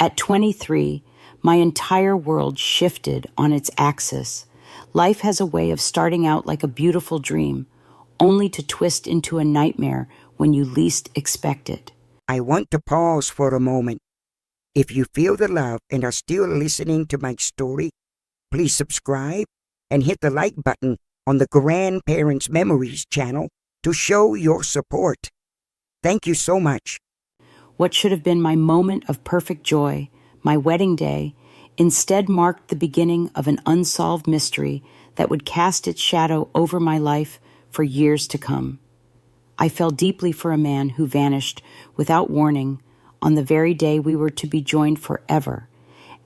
At 23, my entire world shifted on its axis. Life has a way of starting out like a beautiful dream, only to twist into a nightmare when you least expect it. I want to pause for a moment. If you feel the love and are still listening to my story, please subscribe and hit the like button on the Grandparents Memories channel to show your support. Thank you so much. What should have been my moment of perfect joy, my wedding day, instead marked the beginning of an unsolved mystery that would cast its shadow over my life for years to come. I fell deeply for a man who vanished without warning on the very day we were to be joined forever,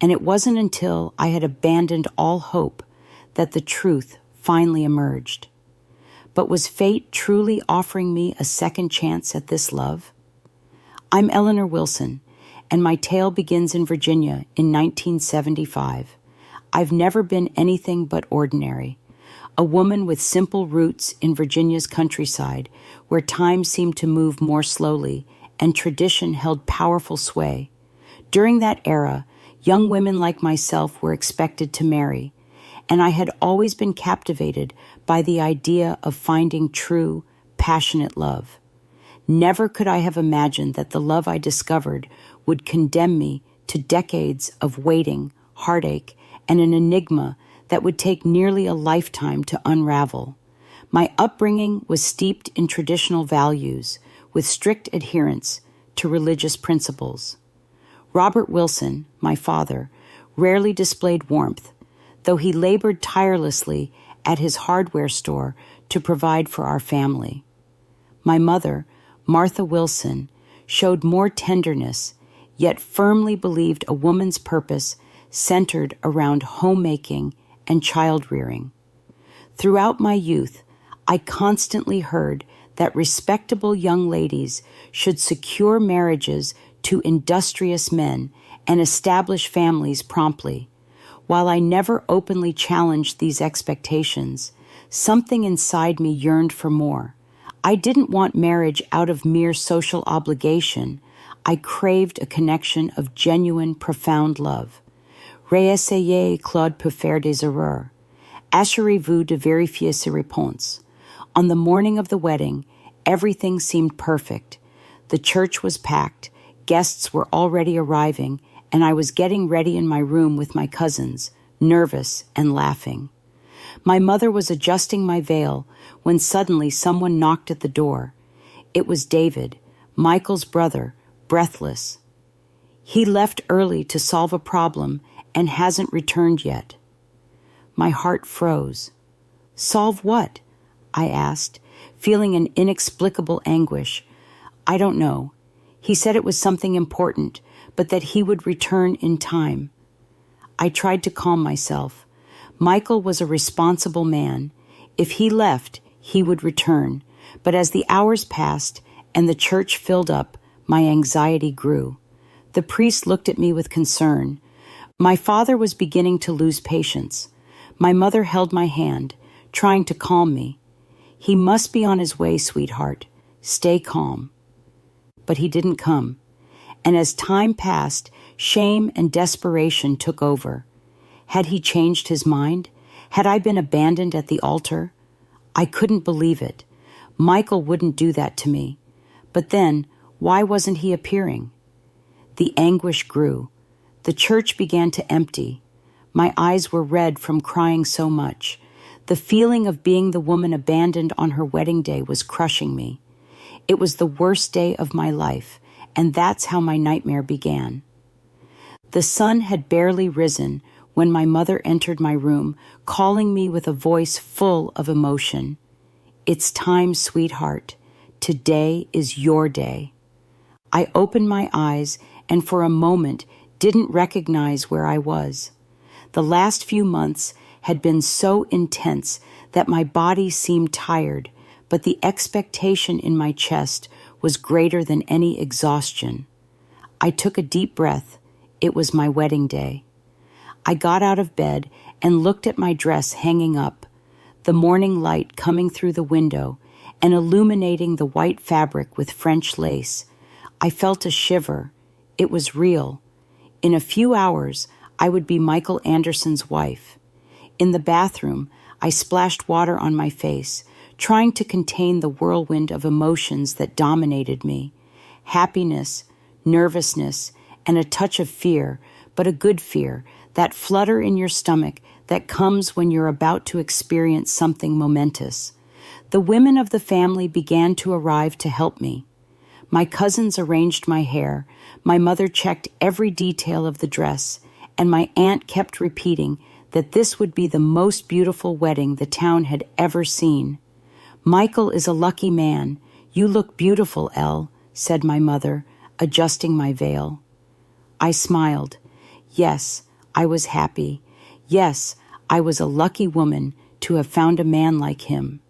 and it wasn't until I had abandoned all hope that the truth finally emerged. But was fate truly offering me a second chance at this love? I'm Eleanor Wilson, and my tale begins in Virginia in 1975. I've never been anything but ordinary, a woman with simple roots in Virginia's countryside, where time seemed to move more slowly and tradition held powerful sway. During that era, young women like myself were expected to marry, and I had always been captivated by the idea of finding true, passionate love. Never could I have imagined that the love I discovered would condemn me to decades of waiting, heartache, and an enigma that would take nearly a lifetime to unravel. My upbringing was steeped in traditional values, with strict adherence to religious principles. Robert Wilson, my father, rarely displayed warmth, though he labored tirelessly at his hardware store to provide for our family. My mother, Martha Wilson, showed more tenderness, yet firmly believed a woman's purpose centered around homemaking and child-rearing. Throughout my youth, I constantly heard that respectable young ladies should secure marriages to industrious men and establish families promptly. While I never openly challenged these expectations, something inside me yearned for more. I didn't want marriage out of mere social obligation. I craved a connection of genuine, profound love. Réessayez, Claude peut faire des erreurs. Assurez-vous de vérifier ses réponses. On the morning of the wedding, everything seemed perfect. The church was packed, guests were already arriving, and I was getting ready in my room with my cousins, nervous and laughing. My mother was adjusting my veil when suddenly someone knocked at the door. It was David, Michael's brother, breathless. He left early to solve a problem and hasn't returned yet. My heart froze. Solve what? I asked, feeling an inexplicable anguish. I don't know. He said it was something important, but that he would return in time. I tried to calm myself. Michael was a responsible man. If he left, he would return. But as the hours passed and the church filled up, my anxiety grew. The priest looked at me with concern. My father was beginning to lose patience. My mother held my hand, trying to calm me. He must be on his way, sweetheart. Stay calm. But he didn't come. And as time passed, shame and desperation took over. Had he changed his mind? Had I been abandoned at the altar? I couldn't believe it. Michael wouldn't do that to me. But then, why wasn't he appearing? The anguish grew. The church began to empty. My eyes were red from crying so much. The feeling of being the woman abandoned on her wedding day was crushing me. It was the worst day of my life, and that's how my nightmare began. The sun had barely risen when my mother entered my room, calling me with a voice full of emotion. It's time, sweetheart. Today is your day. I opened my eyes and for a moment didn't recognize where I was. The last few months had been so intense that my body seemed tired, but the expectation in my chest was greater than any exhaustion. I took a deep breath. It was my wedding day. I got out of bed and looked at my dress hanging up, the morning light coming through the window and illuminating the white fabric with French lace. I felt a shiver. It was real. In a few hours, I would be Michael Anderson's wife. In the bathroom, I splashed water on my face, trying to contain the whirlwind of emotions that dominated me. Happiness, nervousness, and a touch of fear, but a good fear, that flutter in your stomach that comes when you're about to experience something momentous. The women of the family began to arrive to help me. My cousins arranged my hair, my mother checked every detail of the dress, and my aunt kept repeating that this would be the most beautiful wedding the town had ever seen. "Michael is a lucky man. You look beautiful, Elle," said my mother, adjusting my veil. I smiled. Yes, I was happy. Yes, I was a lucky woman to have found a man like him.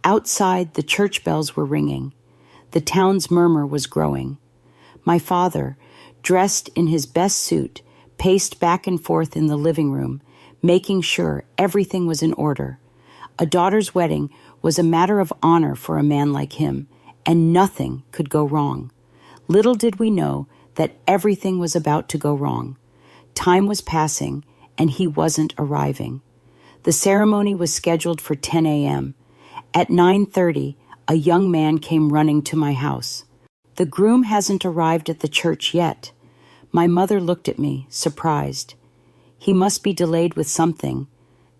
Outside, the church bells were ringing. The town's murmur was growing. My father, dressed in his best suit, paced back and forth in the living room, making sure everything was in order. A daughter's wedding was a matter of honor for a man like him, and nothing could go wrong. Little did we know that everything was about to go wrong. Time was passing, and he wasn't arriving. The ceremony was scheduled for 10 a.m. At 9:30, a young man came running to my house. "The groom hasn't arrived at the church yet." My mother looked at me, surprised. "He must be delayed with something."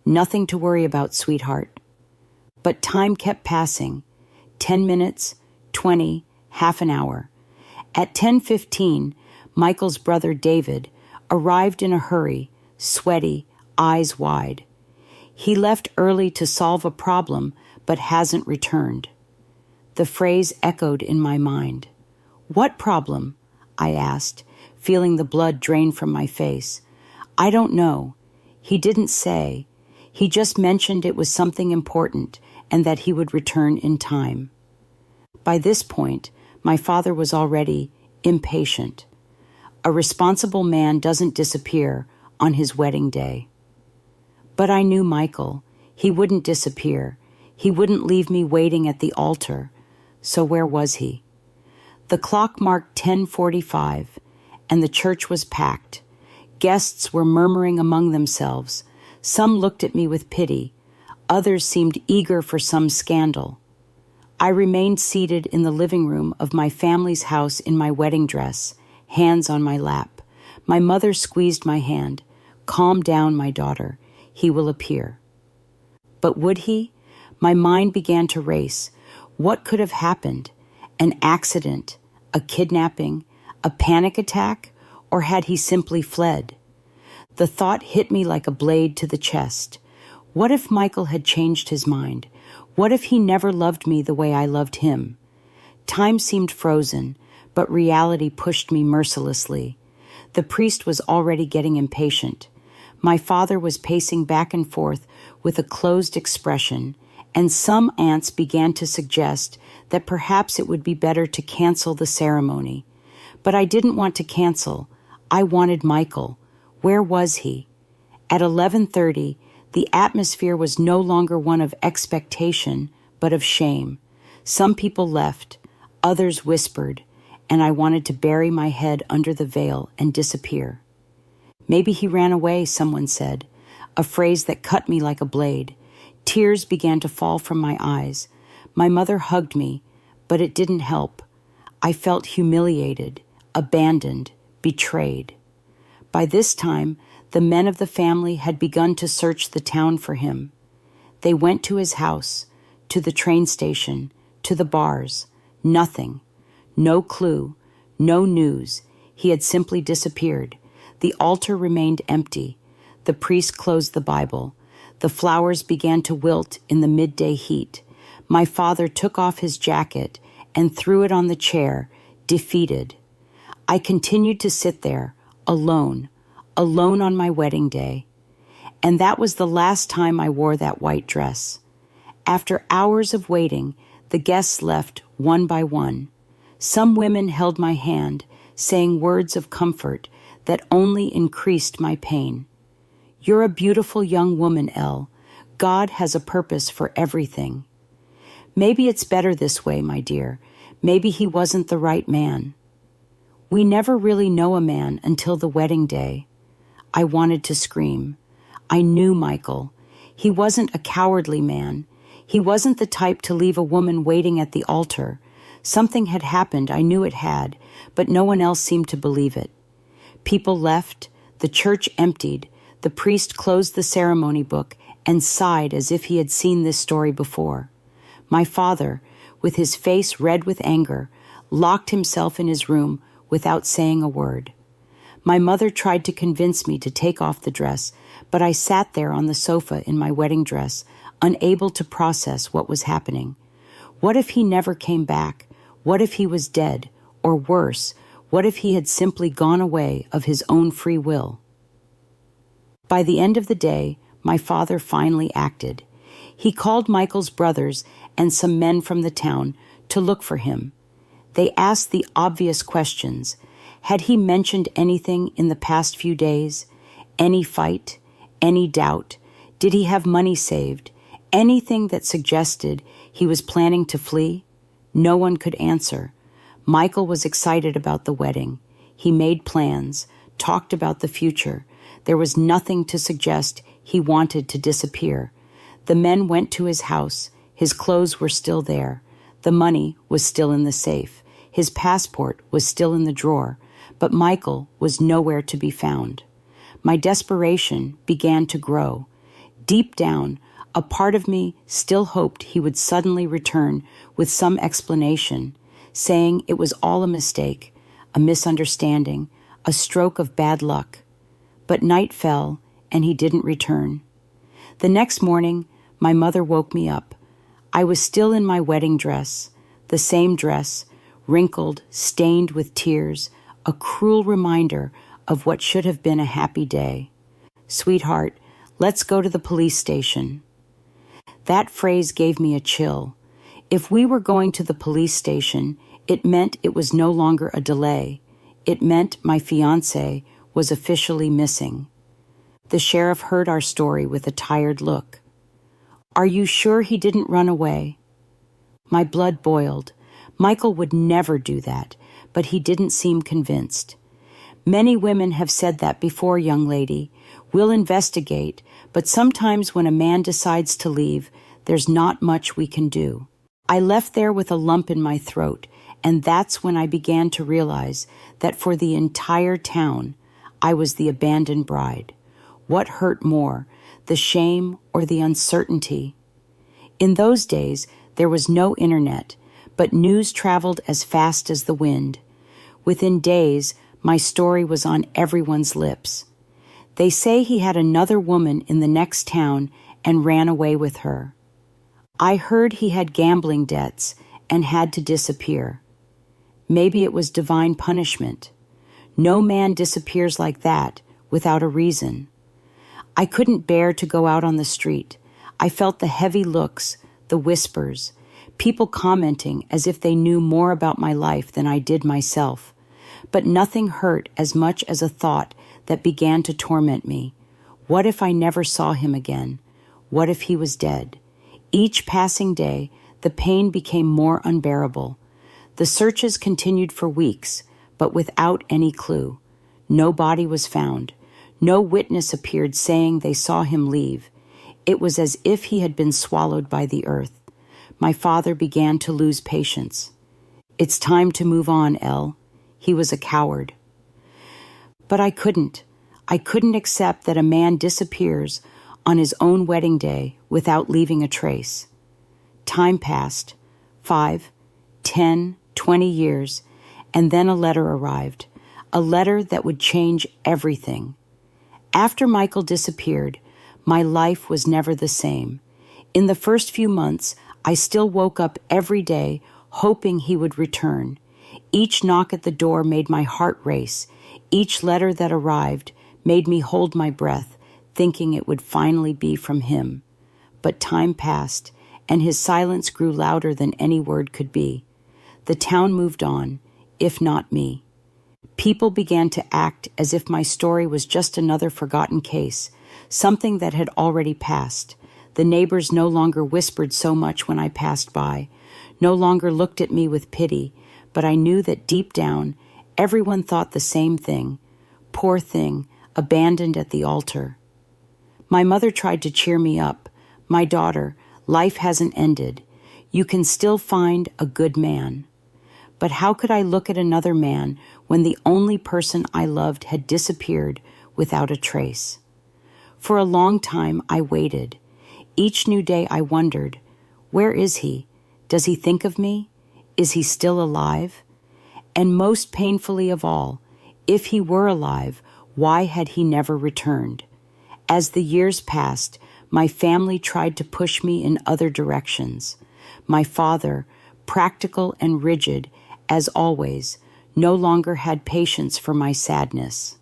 "Nothing to worry about, sweetheart." But time kept passing. 10 minutes, 20, half an hour. At 10:15, Michael's brother David arrived in a hurry, sweaty, eyes wide. "He left early to solve a problem, but hasn't returned." The phrase echoed in my mind. "What problem?" I asked, feeling the blood drain from my face. "I don't know. He didn't say. He just mentioned it was something important and that he would return in time." By this point, my father was already impatient. A responsible man doesn't disappear on his wedding day. But I knew Michael. He wouldn't disappear. He wouldn't leave me waiting at the altar. So where was he? The clock marked 10:45, and the church was packed. Guests were murmuring among themselves. Some looked at me with pity. Others seemed eager for some scandal. I remained seated in the living room of my family's house in my wedding dress, hands on my lap. My mother squeezed my hand. "Calm down, my daughter. He will appear." But would he? My mind began to race. What could have happened? An accident? A kidnapping? A panic attack? Or had he simply fled? The thought hit me like a blade to the chest. What if Michael had changed his mind? What if he never loved me the way I loved him? Time seemed frozen, but reality pushed me mercilessly. The priest was already getting impatient. My father was pacing back and forth with a closed expression, and some aunts began to suggest that perhaps it would be better to cancel the ceremony. But I didn't want to cancel. I wanted Michael. Where was he? At 11:30, the atmosphere was no longer one of expectation, but of shame. Some people left, others whispered, and I wanted to bury my head under the veil and disappear. "Maybe he ran away," someone said, a phrase that cut me like a blade. Tears began to fall from my eyes. My mother hugged me, but it didn't help. I felt humiliated, abandoned, betrayed. By this time, the men of the family had begun to search the town for him. They went to his house, to the train station, to the bars. Nothing. No clue. No news. He had simply disappeared. The altar remained empty. The priest closed the Bible. The flowers began to wilt in the midday heat. My father took off his jacket and threw it on the chair, defeated. I continued to sit there, alone on my wedding day. And that was the last time I wore that white dress. After hours of waiting, the guests left one by one. Some women held my hand, saying words of comfort that only increased my pain. "You're a beautiful young woman, Elle. God has a purpose for everything." Maybe it's better this way, my dear. Maybe he wasn't the right man. We never really know a man until the wedding day. I wanted to scream. I knew Michael. He wasn't a cowardly man. He wasn't the type to leave a woman waiting at the altar. Something had happened, I knew it had, but no one else seemed to believe it. People left, the church emptied, the priest closed the ceremony book and sighed as if he had seen this story before. My father, with his face red with anger, locked himself in his room without saying a word. My mother tried to convince me to take off the dress, but I sat there on the sofa in my wedding dress, unable to process what was happening. What if he never came back? What if he was dead? Or worse, what if he had simply gone away of his own free will? By the end of the day, my father finally acted. He called Michael's brothers and some men from the town to look for him. They asked the obvious questions. Had he mentioned anything in the past few days? Any fight? Any doubt? Did he have money saved? Anything that suggested he was planning to flee? No one could answer. Michael was excited about the wedding. He made plans, talked about the future. There was nothing to suggest he wanted to disappear. The men went to his house. His clothes were still there. The money was still in the safe. His passport was still in the drawer, but Michael was nowhere to be found. My desperation began to grow. Deep down, a part of me still hoped he would suddenly return with some explanation, saying it was all a mistake, a misunderstanding, a stroke of bad luck. But night fell, and he didn't return. The next morning, my mother woke me up. I was still in my wedding dress, the same dress, wrinkled, stained with tears, a cruel reminder of what should have been a happy day. "Sweetheart, let's go to the police station." That phrase gave me a chill. If we were going to the police station, it meant it was no longer a delay. It meant my fiancé was officially missing. The sheriff heard our story with a tired look. "Are you sure he didn't run away?" My blood boiled. Michael would never do that, but he didn't seem convinced. "Many women have said that before, young lady. We'll investigate, but sometimes when a man decides to leave, there's not much we can do." I left there with a lump in my throat, and that's when I began to realize that for the entire town, I was the abandoned bride. What hurt more, the shame or the uncertainty? In those days, there was no internet, but news traveled as fast as the wind. Within days, my story was on everyone's lips. They say he had another woman in the next town and ran away with her. I heard he had gambling debts and had to disappear. Maybe it was divine punishment. No man disappears like that without a reason. I couldn't bear to go out on the street. I felt the heavy looks, the whispers, people commenting as if they knew more about my life than I did myself. But nothing hurt as much as a thought that began to torment me. What if I never saw him again? What if he was dead? Each passing day, the pain became more unbearable. The searches continued for weeks, but without any clue. No body was found. No witness appeared saying they saw him leave. It was as if he had been swallowed by the earth. My father began to lose patience. "It's time to move on, Elle." He was a coward. But I couldn't. I couldn't accept that a man disappears on his own wedding day without leaving a trace. Time passed, 5, 10, 20 years, and then a letter arrived, a letter that would change everything. After Michael disappeared, my life was never the same. In the first few months, I still woke up every day hoping he would return. Each knock at the door made my heart race. Each letter that arrived made me hold my breath, thinking it would finally be from him. But time passed, and his silence grew louder than any word could be. The town moved on, if not me. People began to act as if my story was just another forgotten case, something that had already passed. The neighbors no longer whispered so much when I passed by, no longer looked at me with pity, but I knew that deep down, Everyone thought the same thing. Poor thing, abandoned at the altar. My mother tried to cheer me up. My daughter, life hasn't ended. You can still find a good man. But how could I look at another man when the only person I loved had disappeared without a trace? For a long time I waited. Each new day I wondered, where is he? Does he think of me? Is he still alive? And most painfully of all, if he were alive, why had he never returned? As the years passed, my family tried to push me in other directions. My father, practical and rigid, as always, no longer had patience for my sadness.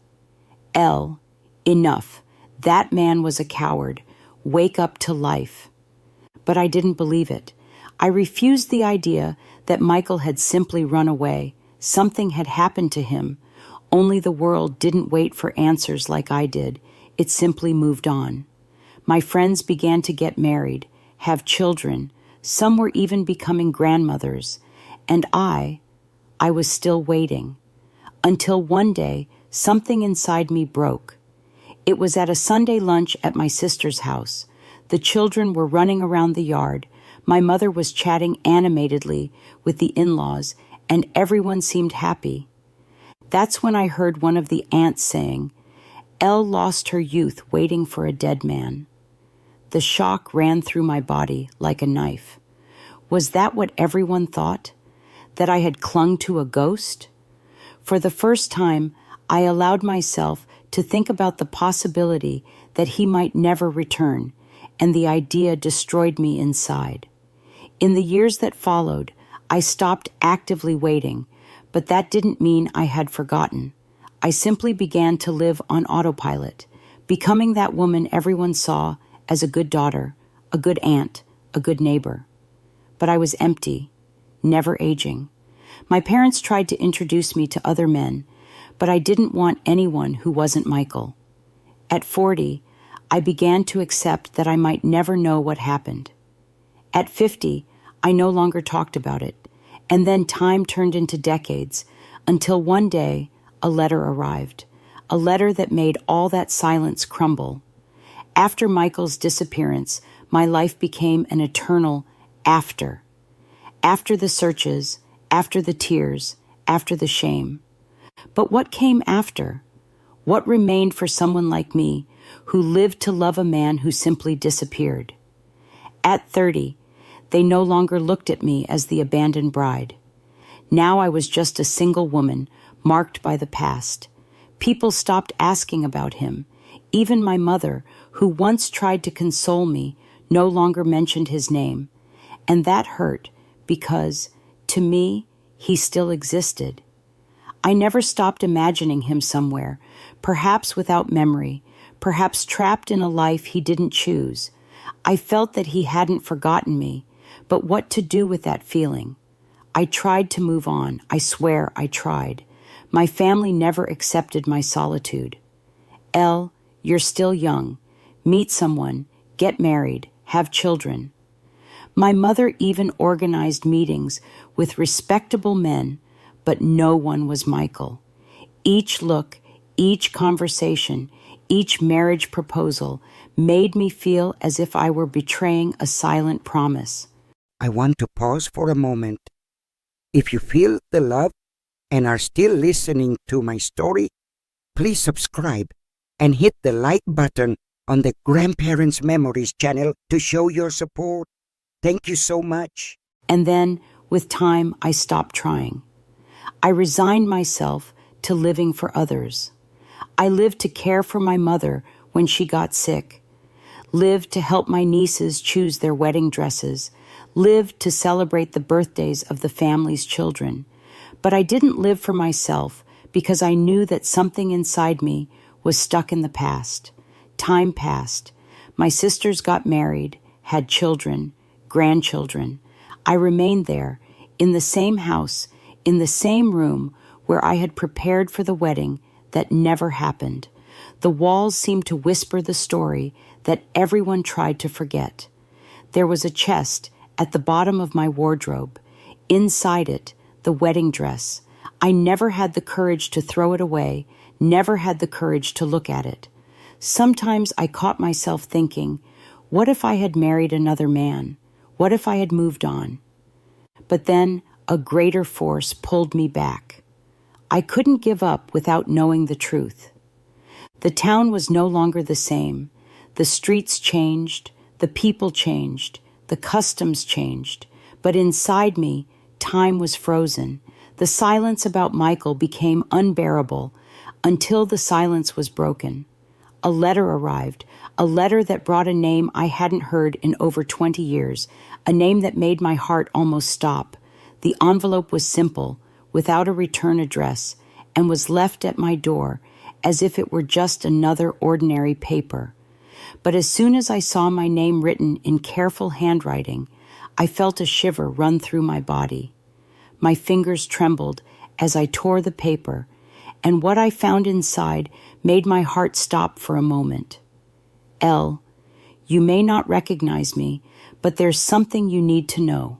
Enough. That man was a coward. Wake up to life. But I didn't believe it. I refused the idea that Michael had simply run away. Something had happened to him. Only the world didn't wait for answers like I did. It simply moved on. My friends began to get married, have children. Some were even becoming grandmothers. And I was still waiting. Until one day, something inside me broke. It was at a Sunday lunch at my sister's house. The children were running around the yard. My mother was chatting animatedly with the in-laws, and everyone seemed happy. That's when I heard one of the aunts saying, Elle lost her youth waiting for a dead man. The shock ran through my body like a knife. Was that what everyone thought? That I had clung to a ghost? For the first time, I allowed myself to think about the possibility that he might never return, and the idea destroyed me inside. In the years that followed, I stopped actively waiting, but that didn't mean I had forgotten. I simply began to live on autopilot, becoming that woman everyone saw as a good daughter, a good aunt, a good neighbor. But I was empty, never aging. My parents tried to introduce me to other men, but I didn't want anyone who wasn't Michael. At 40, I began to accept that I might never know what happened. At 50, I no longer talked about it, and then time turned into decades, until one day a letter arrived, a letter that made all that silence crumble. After Michael's disappearance, my life became an eternal after. After the searches, after the tears, after the shame. But what came after? What remained for someone like me who lived to love a man who simply disappeared? At 30, they no longer looked at me as the abandoned bride. Now I was just a single woman, marked by the past. People stopped asking about him. Even my mother, who once tried to console me, no longer mentioned his name. And that hurt because, to me, he still existed. I never stopped imagining him somewhere, perhaps without memory, perhaps trapped in a life he didn't choose. I felt that he hadn't forgotten me, but what to do with that feeling? I tried to move on. I swear I tried. My family never accepted my solitude. Elle, you're still young. Meet someone, get married, have children. My mother even organized meetings with respectable men, but no one was Michael. Each look, each conversation, each marriage proposal made me feel as if I were betraying a silent promise. I want to pause for a moment. If you feel the love and are still listening to my story, please subscribe and hit the like button on the Grandparents Memories channel to show your support. Thank you so much. And then, with time, I stopped trying. I resigned myself to living for others. I lived to care for my mother when she got sick, lived to help my nieces choose their wedding dresses, lived to celebrate the birthdays of the family's children. But I didn't live for myself because I knew that something inside me was stuck in the past. Time passed. My sisters got married, had children, grandchildren. I remained there, in the same house, in the same room where I had prepared for the wedding that never happened. The walls seemed to whisper the story that everyone tried to forget. There was a chest at the bottom of my wardrobe. Inside it, the wedding dress. I never had the courage to throw it away, never had the courage to look at it. Sometimes I caught myself thinking, what if I had married another man? What if I had moved on? But then a greater force pulled me back. I couldn't give up without knowing the truth. The town was no longer the same. The streets changed, the people changed, the customs changed. But inside me, time was frozen. The silence about Michael became unbearable until the silence was broken. A letter arrived, a letter that brought a name I hadn't heard in over 20 years, a name that made my heart almost stop. The envelope was simple, without a return address, and was left at my door as if it were just another ordinary paper. But as soon as I saw my name written in careful handwriting, I felt a shiver run through my body. My fingers trembled as I tore the paper, and what I found inside made my heart stop for a moment. Elle, you may not recognize me, but there's something you need to know.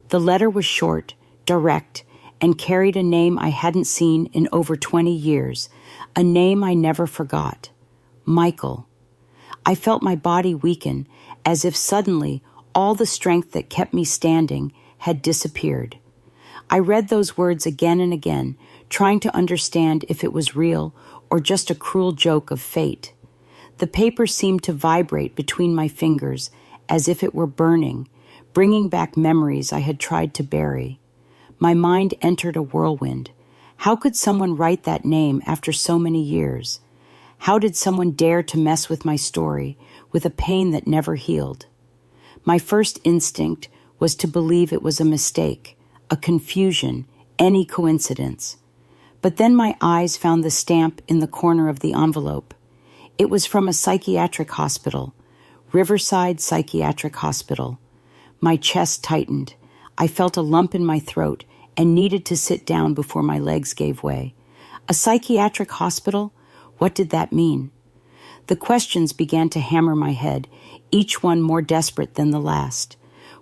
The letter was short, direct, and carried a name I hadn't seen in over 20 years, a name I never forgot. Michael. I felt my body weaken, as if suddenly all the strength that kept me standing had disappeared. I read those words again and again, trying to understand if it was real or just a cruel joke of fate. The paper seemed to vibrate between my fingers as if it were burning, bringing back memories I had tried to bury. My mind entered a whirlwind. How could someone write that name after so many years? How did someone dare to mess with my story, with a pain that never healed? My first instinct was to believe it was a mistake, a confusion, any coincidence. But then my eyes found the stamp in the corner of the envelope. It was from a psychiatric hospital, Riverside Psychiatric Hospital. My chest tightened. I felt a lump in my throat and needed to sit down before my legs gave way. A psychiatric hospital? What did that mean? The questions began to hammer my head, each one more desperate than the last.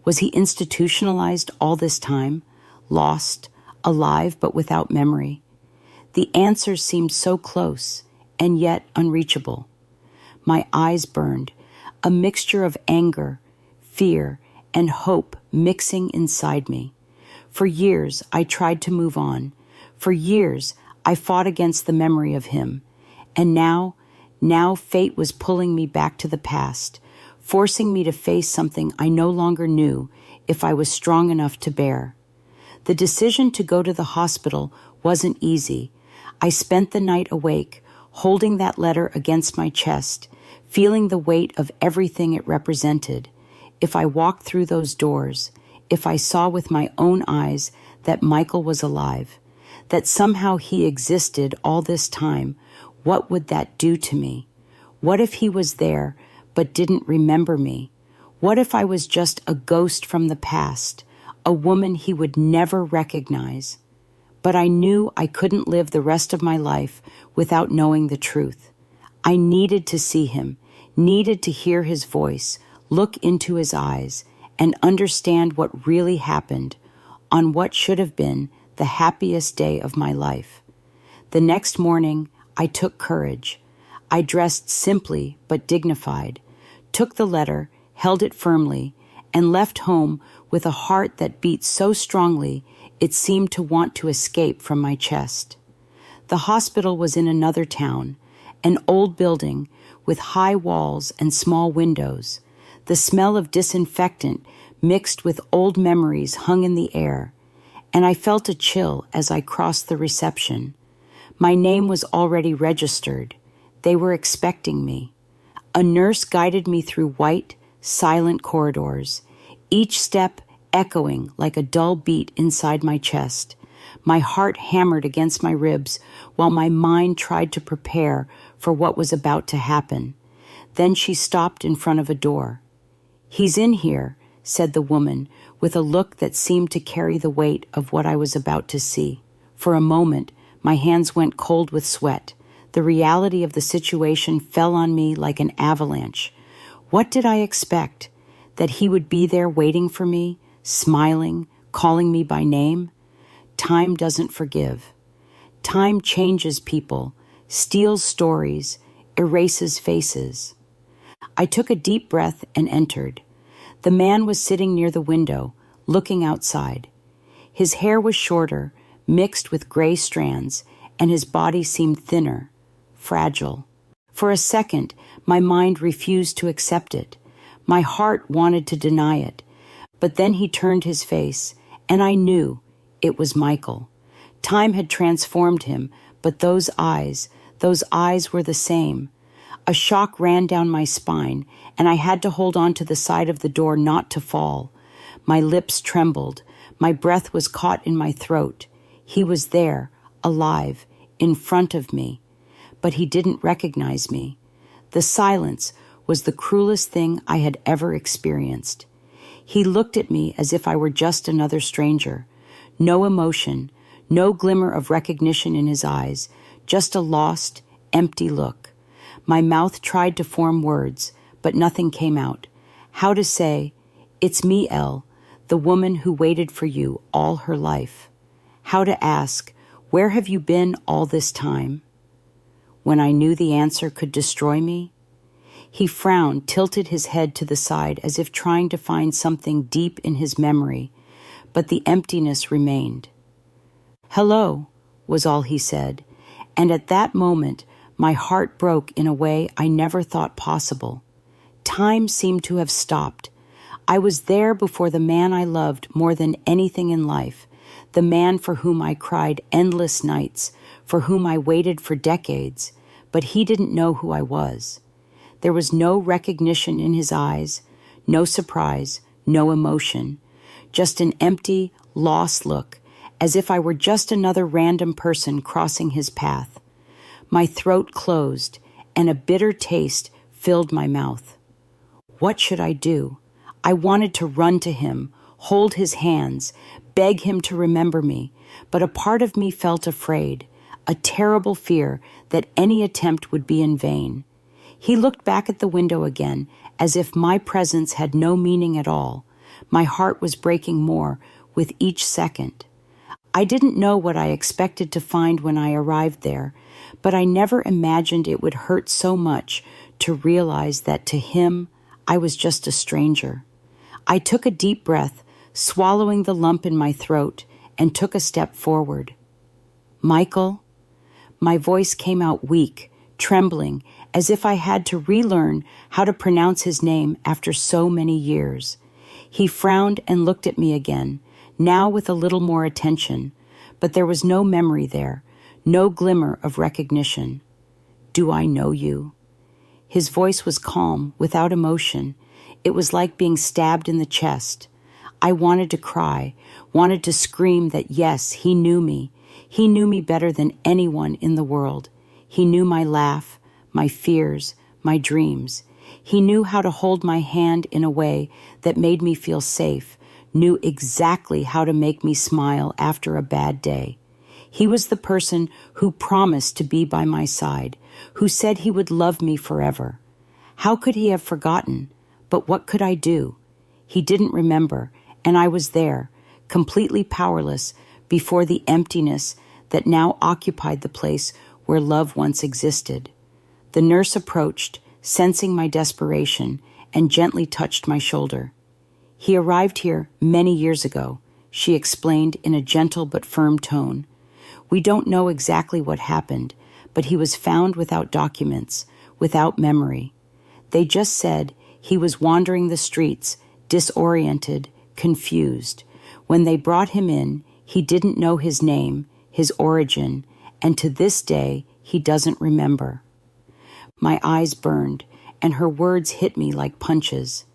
Was he institutionalized all this time? Lost, alive but without memory? The answers seemed so close, and yet unreachable. My eyes burned, a mixture of anger, fear, and hope mixing inside me. For years, I tried to move on. For years, I fought against the memory of him. And now fate was pulling me back to the past, forcing me to face something I no longer knew if I was strong enough to bear. The decision to go to the hospital wasn't easy. I spent the night awake, holding that letter against my chest, feeling the weight of everything it represented. If I walked through those doors, if I saw with my own eyes that Michael was alive, that somehow he existed all this time, what would that do to me? What if he was there but didn't remember me? What if I was just a ghost from the past, a woman he would never recognize? But I knew I couldn't live the rest of my life without knowing the truth. I needed to see him, needed to hear his voice, look into his eyes, and understand what really happened on what should have been the happiest day of my life. The next morning, I took courage. I dressed simply but dignified, took the letter, held it firmly, and left home with a heart that beat so strongly it seemed to want to escape from my chest. The hospital was in another town, an old building with high walls and small windows. The smell of disinfectant mixed with old memories hung in the air, and I felt a chill as I crossed the reception. My name was already registered. They were expecting me. A nurse guided me through white, silent corridors, each step echoing like a dull beat inside my chest. My heart hammered against my ribs while my mind tried to prepare for what was about to happen. Then she stopped in front of a door. "He's in here," said the woman, with a look that seemed to carry the weight of what I was about to see. For a moment, my hands went cold with sweat. The reality of the situation fell on me like an avalanche. What did I expect? That he would be there waiting for me, smiling, calling me by name? time doesn't forgive. Time changes people, steals stories, erases faces. I took a deep breath and entered. The man was sitting near the window, looking outside. His hair was shorter, mixed with gray strands, and his body seemed thinner, fragile. For a second, my mind refused to accept it. My heart wanted to deny it. But then he turned his face, and I knew it was Michael. Time had transformed him, but those eyes were the same. A shock ran down my spine, and I had to hold on to the side of the door not to fall. My lips trembled. My breath was caught in my throat. He was there, alive, in front of me. But he didn't recognize me. The silence was the cruelest thing I had ever experienced. He looked at me as if I were just another stranger. No emotion, no glimmer of recognition in his eyes, just a lost, empty look. My mouth tried to form words, but nothing came out. How to say, "It's me, Elle, the woman who waited for you all her life." How to ask, "Where have you been all this time?" When I knew the answer could destroy me, he frowned, tilted his head to the side as if trying to find something deep in his memory, but the emptiness remained. "Hello," was all he said, and at that moment my heart broke in a way I never thought possible. Time seemed to have stopped. I was there before the man I loved more than anything in life, the man for whom I cried endless nights, for whom I waited for decades, but he didn't know who I was. There was no recognition in his eyes, no surprise, no emotion, just an empty, lost look, as if I were just another random person crossing his path. My throat closed, and a bitter taste filled my mouth. What should I do? I wanted to run to him, hold his hands, beg him to remember me, but a part of me felt afraid, a terrible fear that any attempt would be in vain. He looked back at the window again, as if my presence had no meaning at all. My heart was breaking more with each second. I didn't know what I expected to find when I arrived there, but I never imagined it would hurt so much to realize that to him, I was just a stranger. I took a deep breath, swallowing the lump in my throat, and took a step forward. "Michael?" My voice came out weak, trembling, as if I had to relearn how to pronounce his name after so many years. He frowned and looked at me again, now with a little more attention, but there was no memory there, no glimmer of recognition. "Do I know you?" His voice was calm, without emotion. It was like being stabbed in the chest. I wanted to cry, wanted to scream that yes, he knew me. He knew me better than anyone in the world. He knew my laugh, my fears, my dreams. He knew how to hold my hand in a way that made me feel safe, knew exactly how to make me smile after a bad day. He was the person who promised to be by my side, who said he would love me forever. How could he have forgotten? But what could I do? He didn't remember, and I was there, completely powerless before the emptiness that now occupied the place where love once existed. The nurse approached, sensing my desperation, and gently touched my shoulder. "He arrived here many years ago," she explained in a gentle but firm tone. "We don't know exactly what happened, but he was found without documents, without memory. They just said he was wandering the streets, disoriented, confused. When they brought him in, he didn't know his name, his origin, and to this day, he doesn't remember." My eyes burned, and her words hit me like punches.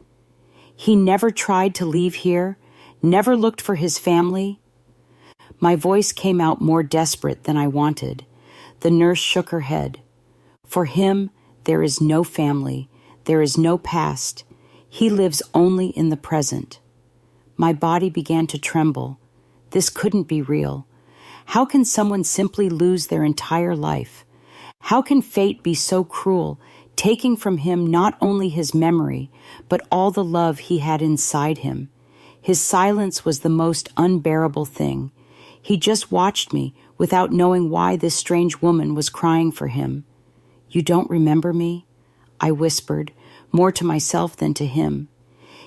"He never tried to leave here, never looked for his family?" My voice came out more desperate than I wanted. The nurse shook her head. "For him, there is no family, there is no past. He lives only in the present." My body began to tremble. This couldn't be real. How can someone simply lose their entire life? How can fate be so cruel, taking from him not only his memory, but all the love he had inside him? His silence was the most unbearable thing. He just watched me without knowing why this strange woman was crying for him. "You don't remember me?" I whispered, more to myself than to him.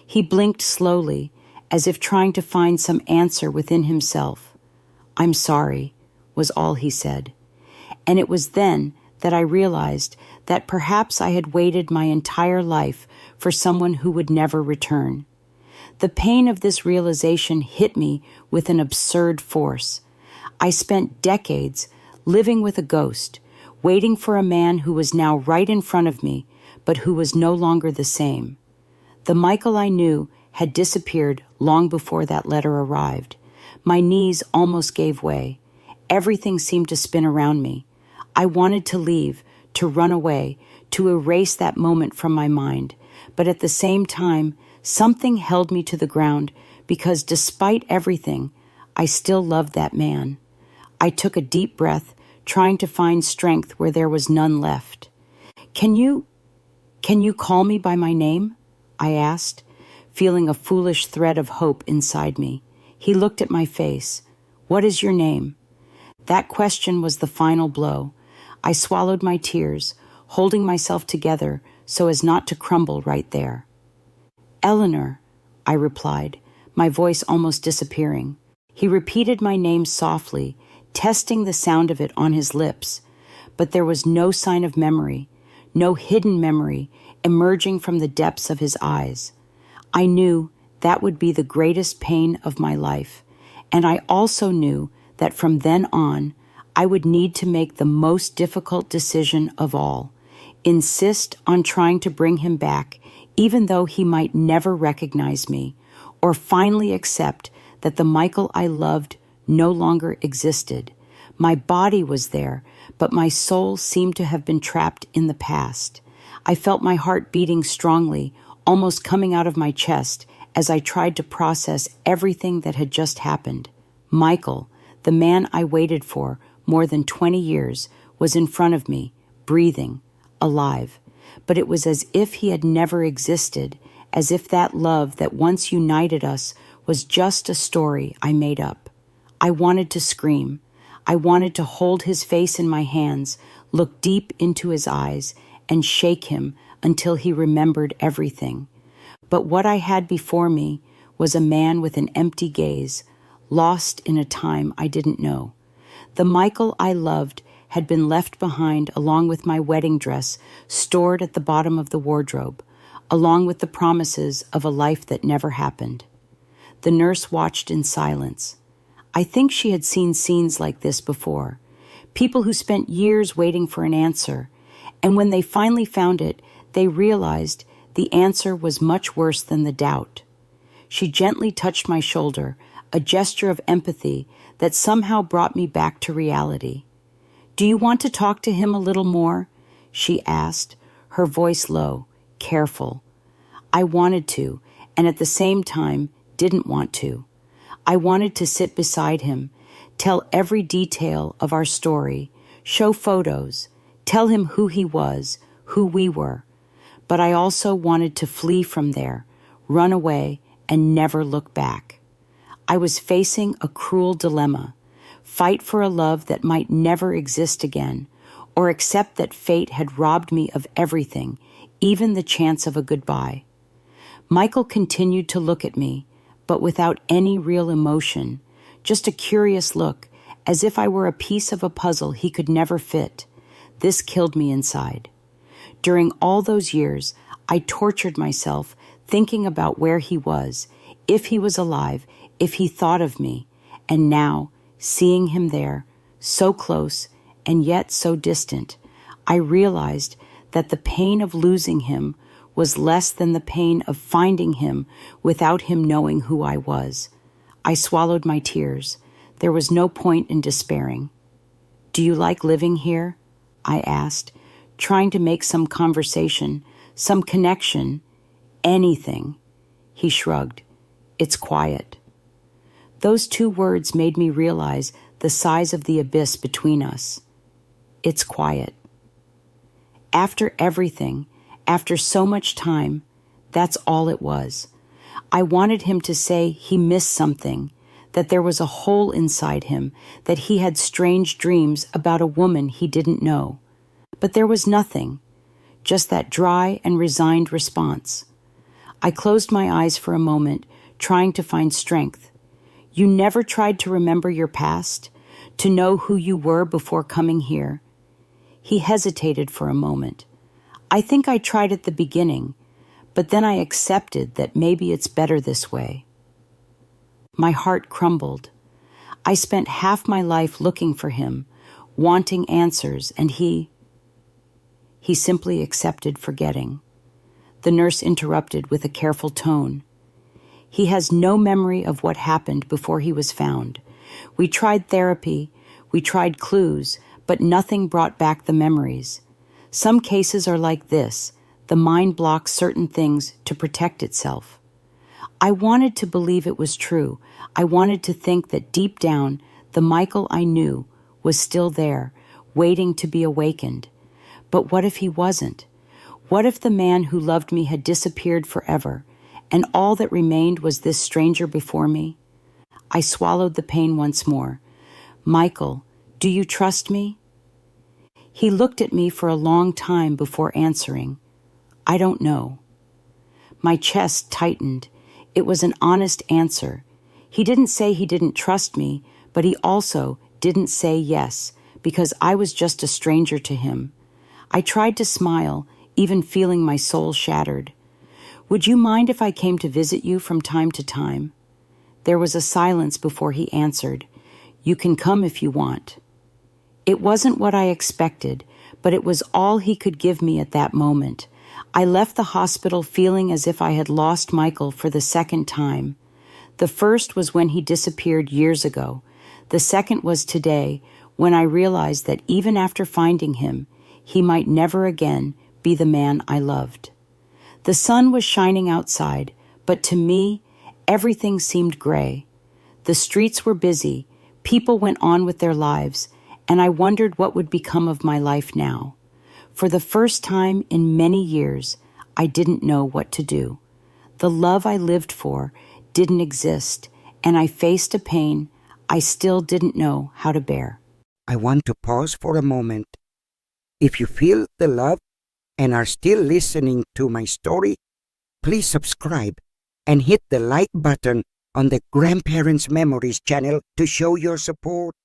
He blinked slowly, as if trying to find some answer within himself. "I'm sorry," was all he said. And it was then that I realized that perhaps I had waited my entire life for someone who would never return. The pain of this realization hit me with an absurd force. I spent decades living with a ghost, waiting for a man who was now right in front of me, but who was no longer the same. The Michael I knew had disappeared long before that letter arrived. My knees almost gave way. Everything seemed to spin around me. I wanted to leave, to run away, to erase that moment from my mind. But at the same time, something held me to the ground because despite everything, I still loved that man. I took a deep breath, trying to find strength where there was none left. Can you call me by my name?" I asked, feeling a foolish thread of hope inside me. He looked at my face. "What is your name?" That question was the final blow. I swallowed my tears, holding myself together so as not to crumble right there. "Eleanor," I replied, my voice almost disappearing. He repeated my name softly, testing the sound of it on his lips, but there was no sign of memory, no hidden memory emerging from the depths of his eyes. I knew that would be the greatest pain of my life, and I also knew that from then on, I would need to make the most difficult decision of all, insist on trying to bring him back, even though he might never recognize me, or finally accept that the Michael I loved no longer existed. My body was there, but my soul seemed to have been trapped in the past. I felt my heart beating strongly, almost coming out of my chest, as I tried to process everything that had just happened. Michael, the man I waited for more than 20 years, was in front of me, breathing, alive. But it was as if he had never existed, as if that love that once united us was just a story I made up. I wanted to scream. I wanted to hold his face in my hands, look deep into his eyes, and shake him until he remembered everything. But what I had before me was a man with an empty gaze, lost in a time I didn't know. The Michael I loved had been left behind along with my wedding dress stored at the bottom of the wardrobe, along with the promises of a life that never happened. The nurse watched in silence. I think she had seen scenes like this before. People who spent years waiting for an answer, and when they finally found it, they realized the answer was much worse than the doubt. She gently touched my shoulder, a gesture of empathy that somehow brought me back to reality. "Do you want to talk to him a little more?" she asked, her voice low, careful. I wanted to, and at the same time, didn't want to. I wanted to sit beside him, tell every detail of our story, show photos, tell him who he was, who we were. But I also wanted to flee from there, run away, and never look back. I was facing a cruel dilemma: fight for a love that might never exist again, or accept that fate had robbed me of everything, even the chance of a goodbye. Michael continued to look at me, but without any real emotion, just a curious look, as if I were a piece of a puzzle he could never fit. This killed me inside. During all those years, I tortured myself thinking about where he was, if he was alive, if he thought of me, and now, seeing him there, so close and yet so distant, I realized that the pain of losing him was less than the pain of finding him without him knowing who I was. I swallowed my tears. There was no point in despairing. "Do you like living here?" I asked, trying to make some conversation, some connection, anything. He shrugged. "It's quiet." Those two words made me realize the size of the abyss between us. It's quiet. After everything, after so much time, that's all it was. I wanted him to say he missed something, that there was a hole inside him, that he had strange dreams about a woman he didn't know. But there was nothing, just that dry and resigned response. I closed my eyes for a moment, trying to find strength. You never tried to remember your past, to know who you were before coming here. He hesitated for a moment. I think I tried at the beginning, but then I accepted that maybe it's better this way. My heart crumbled. I spent half my life looking for him, wanting answers, and he simply accepted forgetting. The nurse interrupted with a careful tone. He has no memory of what happened before he was found. We tried therapy, we tried clues, but nothing brought back the memories. Some cases are like this. The mind blocks certain things to protect itself. I wanted to believe it was true. I wanted to think that deep down, the Michael I knew was still there, waiting to be awakened. But what if he wasn't? What if the man who loved me had disappeared forever, and all that remained was this stranger before me? I swallowed the pain once more. Michael, do you trust me? He looked at me for a long time before answering. I don't know. My chest tightened. It was an honest answer. He didn't say he didn't trust me, but he also didn't say yes, because I was just a stranger to him. I tried to smile, even feeling my soul shattered. Would you mind if I came to visit you from time to time? There was a silence before he answered. You can come if you want. It wasn't what I expected, but it was all he could give me at that moment. I left the hospital feeling as if I had lost Michael for the second time. The first was when he disappeared years ago. The second was today, when I realized that even after finding him, he might never again be the man I loved. The sun was shining outside, but to me, everything seemed gray. The streets were busy, people went on with their lives, and I wondered what would become of my life now. For the first time in many years, I didn't know what to do. The love I lived for didn't exist, and I faced a pain I still didn't know how to bear. I want to pause for a moment. If you feel the love and are still listening to my story, please subscribe and hit the like button on the Grandparents Memories channel to show your support.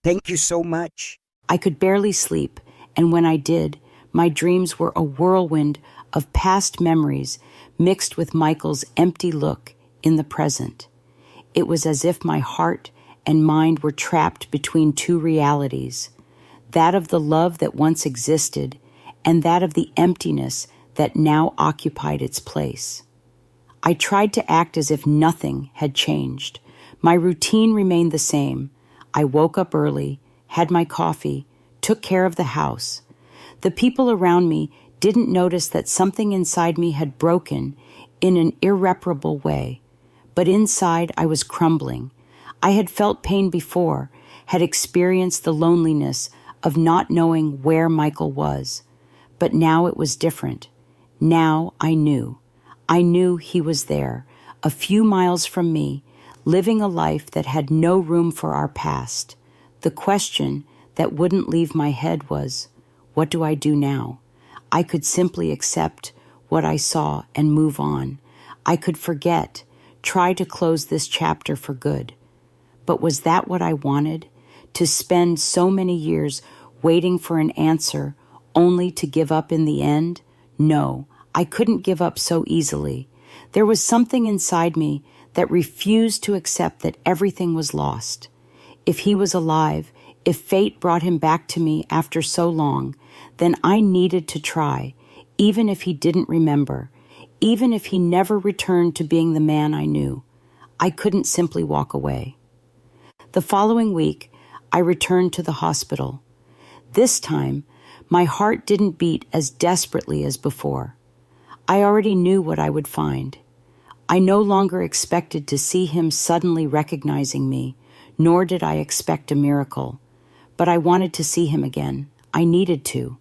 Thank you so much. I could barely sleep, and when I did, my dreams were a whirlwind of past memories mixed with Michael's empty look in the present. It was as if my heart and mind were trapped between two realities, that of the love that once existed and that of the emptiness that now occupied its place. I tried to act as if nothing had changed. My routine remained the same. I woke up early, had my coffee, took care of the house. The people around me didn't notice that something inside me had broken in an irreparable way. But inside I was crumbling. I had felt pain before, had experienced the loneliness of not knowing where Michael was. But now it was different. Now I knew. I knew he was there, a few miles from me, living a life that had no room for our past. The question that wouldn't leave my head was, what do I do now? I could simply accept what I saw and move on. I could forget, try to close this chapter for good. But was that what I wanted? To spend so many years waiting for an answer only to give up in the end? No, I couldn't give up so easily. There was something inside me that refused to accept that everything was lost. If he was alive, if fate brought him back to me after so long, then I needed to try, even if he didn't remember, even if he never returned to being the man I knew. I couldn't simply walk away. The following week, I returned to the hospital. This time, my heart didn't beat as desperately as before. I already knew what I would find. I no longer expected to see him suddenly recognizing me, nor did I expect a miracle. But I wanted to see him again. I needed to.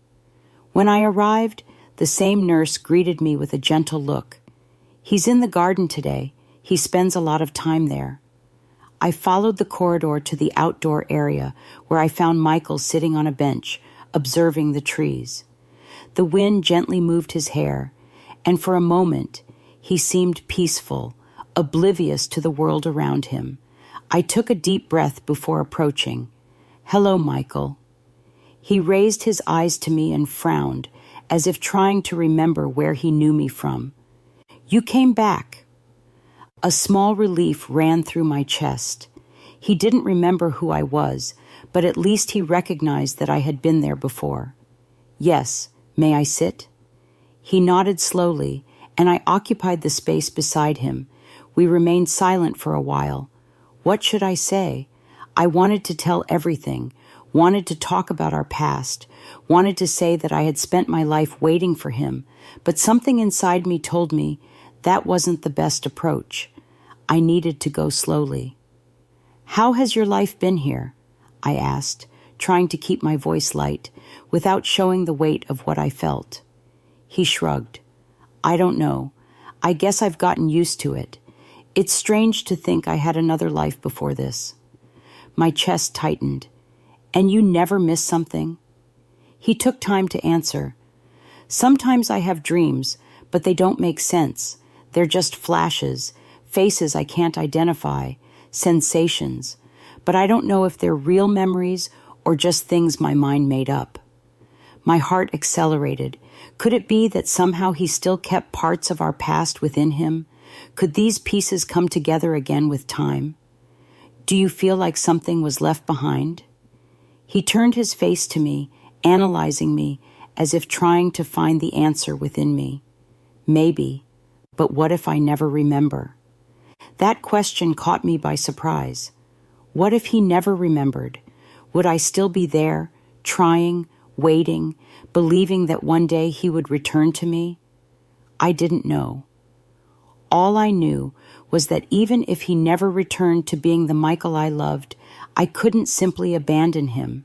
When I arrived, the same nurse greeted me with a gentle look. He's in the garden today. He spends a lot of time there. I followed the corridor to the outdoor area where I found Michael sitting on a bench, observing the trees. The wind gently moved his hair, and for a moment he seemed peaceful, oblivious to the world around him. I took a deep breath before approaching. "Hello, Michael." He raised his eyes to me and frowned, as if trying to remember where he knew me from. "You came back." A small relief ran through my chest. He didn't remember who I was, but at least he recognized that I had been there before. "Yes, may I sit?" He nodded slowly, and I occupied the space beside him. We remained silent for a while. What should I say? I wanted to tell everything, wanted to talk about our past, wanted to say that I had spent my life waiting for him, but something inside me told me that wasn't the best approach. I needed to go slowly. "How has your life been here?" I asked, trying to keep my voice light, without showing the weight of what I felt. He shrugged. "I don't know. I guess I've gotten used to it. It's strange to think I had another life before this." My chest tightened. "And you never miss something?" He took time to answer. "Sometimes I have dreams, but they don't make sense. They're just flashes, faces I can't identify, sensations. But I don't know if they're real memories or just things my mind made up." My heart accelerated. Could it be that somehow he still kept parts of our past within him? Could these pieces come together again with time? "Do you feel like something was left behind?" He turned his face to me, analyzing me, as if trying to find the answer within me. "Maybe, but what if I never remember?" That question caught me by surprise. What if he never remembered? Would I still be there, trying, waiting, believing that one day he would return to me? I didn't know. All I knew was that even if he never returned to being the Michael I loved, I couldn't simply abandon him.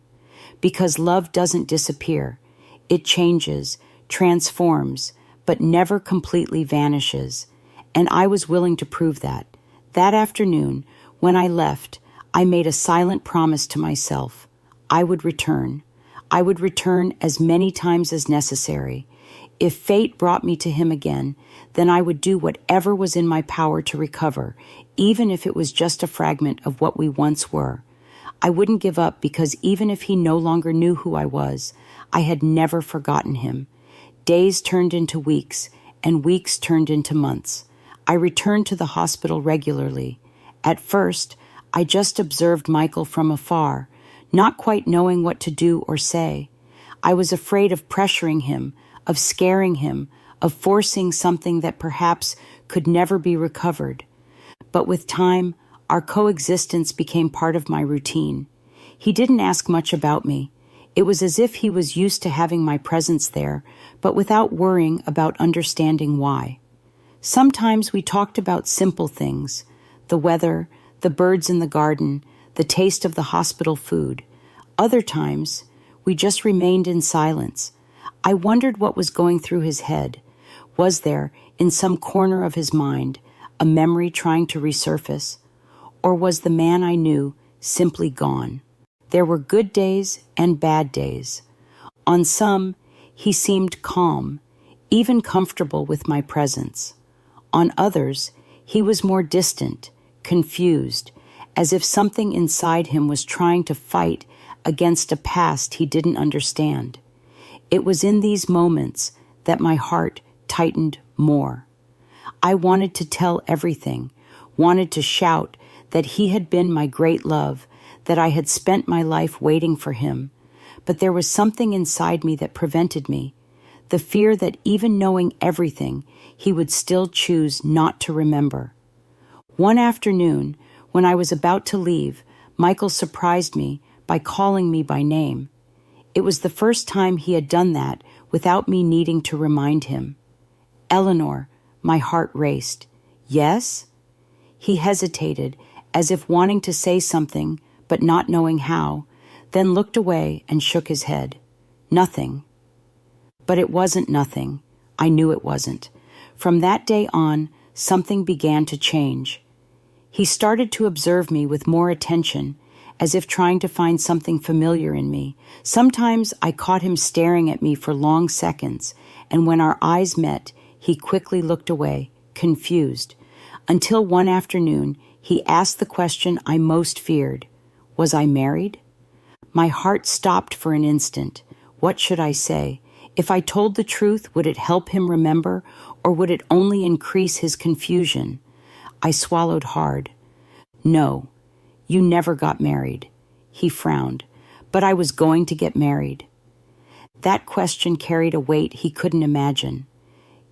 Because love doesn't disappear. It changes, transforms, but never completely vanishes. And I was willing to prove that. That afternoon, when I left, I made a silent promise to myself. I would return. I would return as many times as necessary. If fate brought me to him again, then I would do whatever was in my power to recover, even if it was just a fragment of what we once were. I wouldn't give up because even if he no longer knew who I was, I had never forgotten him. Days turned into weeks, and weeks turned into months. I returned to the hospital regularly. At first, I just observed Michael from afar, not quite knowing what to do or say. I was afraid of pressuring him, of scaring him, of forcing something that perhaps could never be recovered. But with time, our coexistence became part of my routine. He didn't ask much about me. It was as if he was used to having my presence there, but without worrying about understanding why. Sometimes we talked about simple things, the weather, the birds in the garden, the taste of the hospital food. Other times, we just remained in silence. I wondered what was going through his head. Was there, in some corner of his mind, a memory trying to resurface? Or was the man I knew simply gone? There were good days and bad days. On some, he seemed calm, even comfortable with my presence. On others, he was more distant, confused, as if something inside him was trying to fight against a past he didn't understand. It was in these moments that my heart tightened more. I wanted to tell everything, wanted to shout that he had been my great love, that I had spent my life waiting for him. But there was something inside me that prevented me, the fear that even knowing everything, he would still choose not to remember. One afternoon, when I was about to leave, Michael surprised me by calling me by name. It was the first time he had done that without me needing to remind him. "Eleanor," my heart raced. "Yes?" He hesitated, as if wanting to say something, but not knowing how, then looked away and shook his head. "Nothing." But it wasn't nothing. I knew it wasn't. From that day on, something began to change. He started to observe me with more attention, as if trying to find something familiar in me. Sometimes I caught him staring at me for long seconds, and when our eyes met, he quickly looked away, confused, until one afternoon he asked the question I most feared. Was I married? My heart stopped for an instant. What should I say? If I told the truth, would it help him remember, or would it only increase his confusion? I swallowed hard. No, you never got married. He frowned. But I was going to get married. That question carried a weight he couldn't imagine.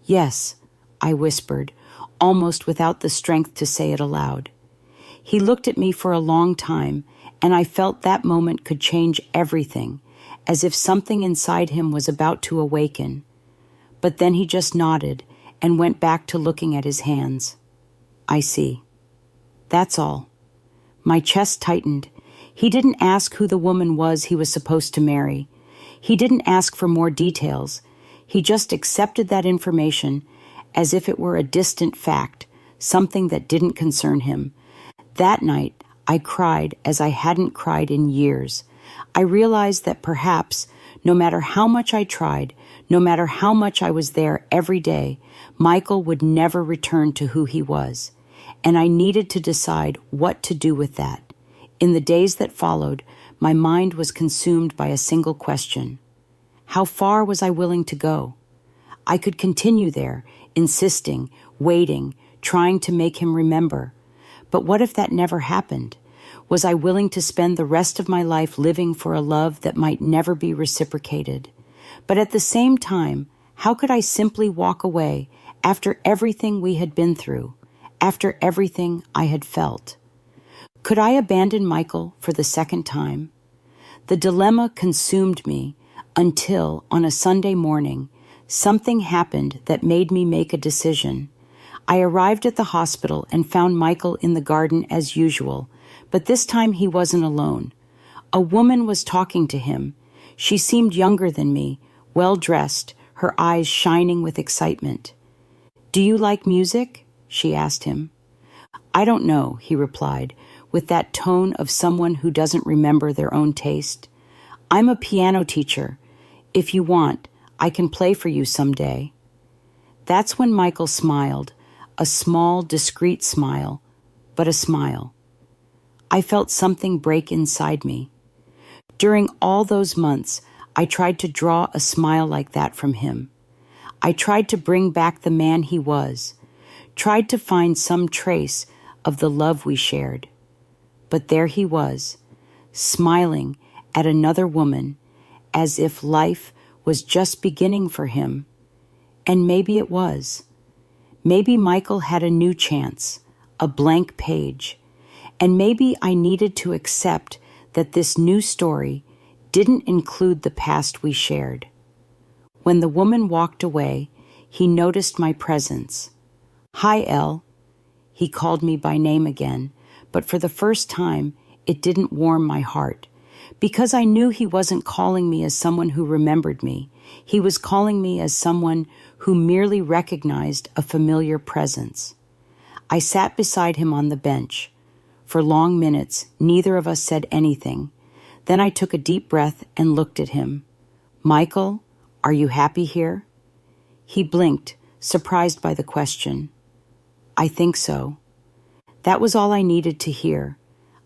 Yes, I whispered, almost without the strength to say it aloud. He looked at me for a long time, and I felt that moment could change everything, as if something inside him was about to awaken. But then he just nodded and went back to looking at his hands. I see. That's all. My chest tightened. He didn't ask who the woman was he was supposed to marry. He didn't ask for more details. He just accepted that information as if it were a distant fact, something that didn't concern him. That night, I cried as I hadn't cried in years. I realized that perhaps, no matter how much I tried, no matter how much I was there every day, Michael would never return to who he was. And I needed to decide what to do with that. In the days that followed, my mind was consumed by a single question. How far was I willing to go? I could continue there, insisting, waiting, trying to make him remember. But what if that never happened? Was I willing to spend the rest of my life living for a love that might never be reciprocated? But at the same time, how could I simply walk away after everything we had been through, after everything I had felt? Could I abandon Michael for the second time? The dilemma consumed me until, on a Sunday morning, something happened that made me make a decision. I arrived at the hospital and found Michael in the garden as usual, but this time he wasn't alone. A woman was talking to him. She seemed younger than me, well-dressed, her eyes shining with excitement. "Do you like music?" she asked him. "I don't know," he replied, with that tone of someone who doesn't remember their own taste. "I'm a piano teacher. If you want, I can play for you someday." That's when Michael smiled, a small, discreet smile, but a smile. I felt something break inside me. During all those months, I tried to draw a smile like that from him. I tried to bring back the man he was, tried to find some trace of the love we shared. But there he was, smiling at another woman, as if life was just beginning for him. And maybe it was. Maybe Michael had a new chance, a blank page. And maybe I needed to accept that this new story didn't include the past we shared. When the woman walked away, he noticed my presence. "Hi, Elle." He called me by name again, but for the first time, it didn't warm my heart. Because I knew he wasn't calling me as someone who remembered me. He was calling me as someone who merely recognized a familiar presence. I sat beside him on the bench. For long minutes, neither of us said anything. Then I took a deep breath and looked at him. "Michael, are you happy here?" He blinked, surprised by the question. "I think so." That was all I needed to hear.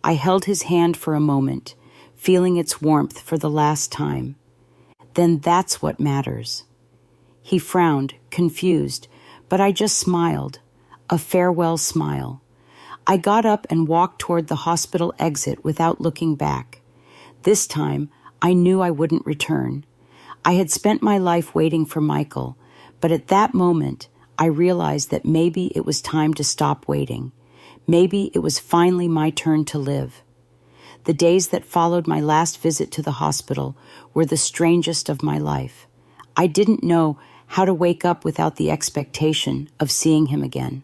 I held his hand for a moment, feeling its warmth for the last time. Then that's what matters. He frowned, confused, but I just smiled, a farewell smile. I got up and walked toward the hospital exit without looking back. This time, I knew I wouldn't return. I had spent my life waiting for Michael, but at that moment, I realized that maybe it was time to stop waiting. Maybe it was finally my turn to live. The days that followed my last visit to the hospital were the strangest of my life. I didn't know how to wake up without the expectation of seeing him again.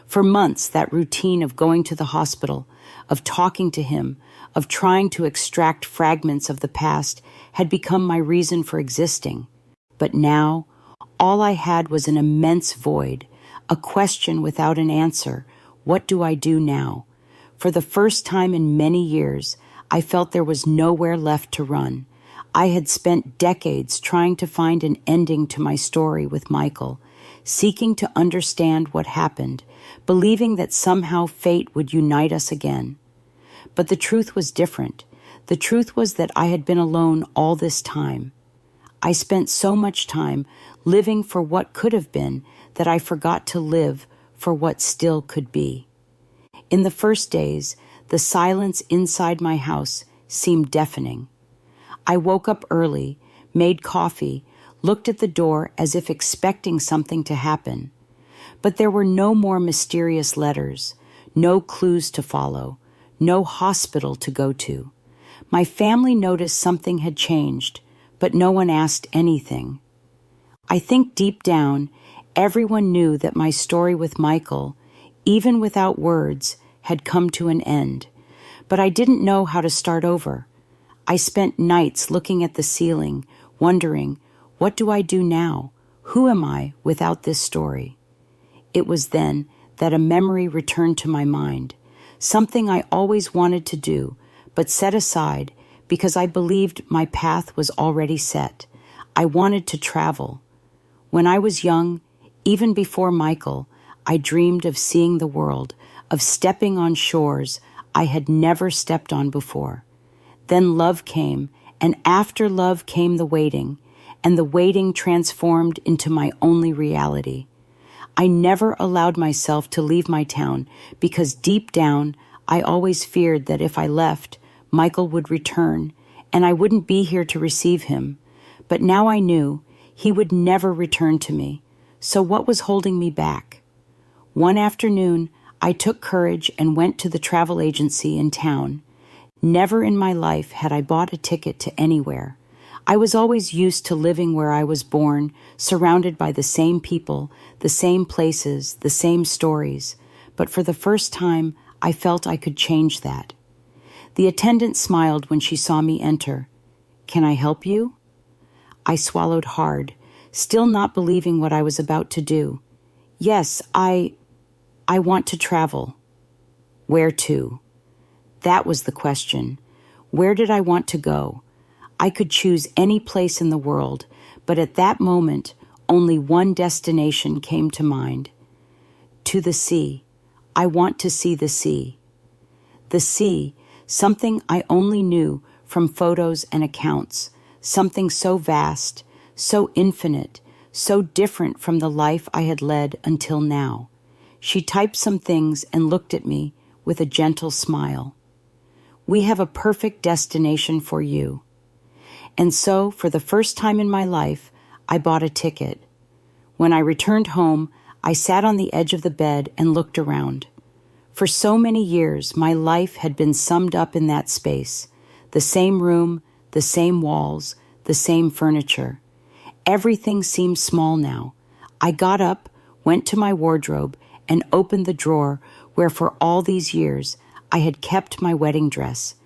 For months, that routine of going to the hospital, of talking to him, of trying to extract fragments of the past had become my reason for existing. But now, all I had was an immense void, a question without an answer, What do I do now? For the first time in many years, I felt there was nowhere left to run. I had spent decades trying to find an ending to my story with Michael, seeking to understand what happened, believing that somehow fate would unite us again. But the truth was different. The truth was that I had been alone all this time. I spent so much time living for what could have been that I forgot to live for what still could be. In the first days, the silence inside my house seemed deafening. I woke up early, made coffee, looked at the door as if expecting something to happen. But there were no more mysterious letters, no clues to follow, no hospital to go to. My family noticed something had changed, but no one asked anything. I think deep down, everyone knew that my story with Michael, even without words, had come to an end. But I didn't know how to start over. I spent nights looking at the ceiling, wondering, what do I do now? Who am I without this story? It was then that a memory returned to my mind, something I always wanted to do, but set aside because I believed my path was already set. I wanted to travel. When I was young, even before Michael, I dreamed of seeing the world, of stepping on shores I had never stepped on before. Then love came, and after love came the waiting, and the waiting transformed into my only reality. I never allowed myself to leave my town because deep down I always feared that if I left, Michael would return, and I wouldn't be here to receive him. But now I knew he would never return to me. So what was holding me back? One afternoon, I took courage and went to the travel agency in town. Never in my life had I bought a ticket to anywhere. I was always used to living where I was born, surrounded by the same people, the same places, the same stories. But for the first time, I felt I could change that. The attendant smiled when she saw me enter. "Can I help you?" I swallowed hard, still not believing what I was about to do. "Yes, I want to travel." "Where to?" That was the question. Where did I want to go? I could choose any place in the world, but at that moment, only one destination came to mind. To the sea. I want to see the sea. The sea, something I only knew from photos and accounts, something so vast, so infinite, so different from the life I had led until now. She typed some things and looked at me with a gentle smile. "We have a perfect destination for you." And so, for the first time in my life, I bought a ticket. When I returned home, I sat on the edge of the bed and looked around. For so many years, my life had been summed up in that space. The same room, the same walls, the same furniture. Everything seemed small now. I got up, went to my wardrobe, and opened the drawer where for all these years I had kept my wedding dress.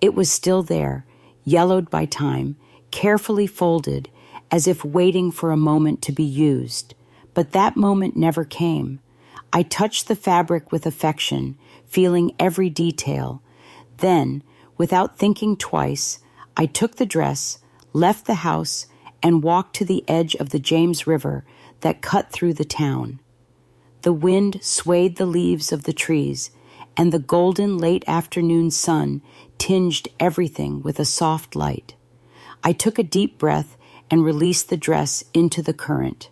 It was still there, yellowed by time, carefully folded, as if waiting for a moment to be used. But that moment never came. I touched the fabric with affection, feeling every detail. Then, without thinking twice, I took the dress, left the house, and walked to the edge of the James River that cut through the town. The wind swayed the leaves of the trees, and the golden late afternoon sun tinged everything with a soft light. I took a deep breath and released the dress into the current.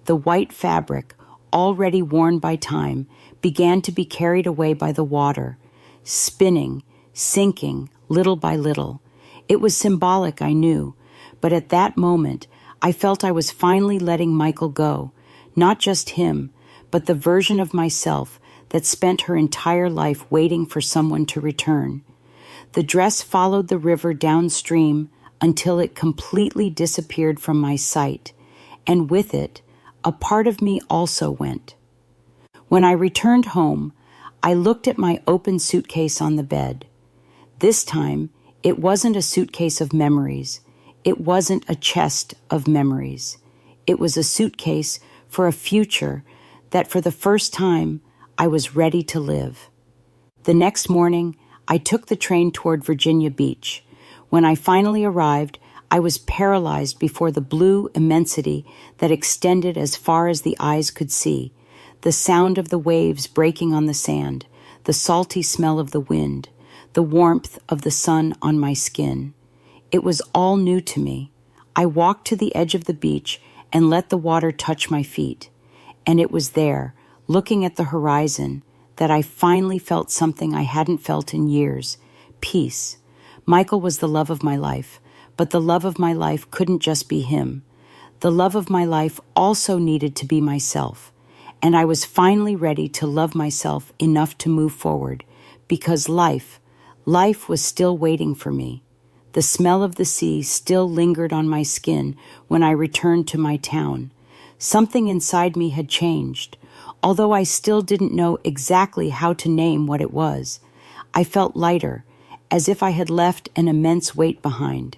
The white fabric, already worn by time, began to be carried away by the water, spinning, sinking, little by little. It was symbolic, I knew, but at that moment, I felt I was finally letting Michael go, not just him, but the version of myself that spent her entire life waiting for someone to return. The dress followed the river downstream until it completely disappeared from my sight, and with it, a part of me also went. When I returned home, I looked at my open suitcase on the bed. This time, it wasn't a suitcase of memories. It wasn't a chest of memories. It was a suitcase for a future that for the first time I was ready to live. The next morning, I took the train toward Virginia Beach. When I finally arrived, I was paralyzed before the blue immensity that extended as far as the eyes could see, the sound of the waves breaking on the sand, the salty smell of the wind, the warmth of the sun on my skin. It was all new to me. I walked to the edge of the beach and let the water touch my feet. And it was there, looking at the horizon, that I finally felt something I hadn't felt in years: peace. Michael was the love of my life, but the love of my life couldn't just be him. The love of my life also needed to be myself, and I was finally ready to love myself enough to move forward, because life was still waiting for me. The smell of the sea still lingered on my skin when I returned to my town. Something inside me had changed. Although I still didn't know exactly how to name what it was, I felt lighter, as if I had left an immense weight behind.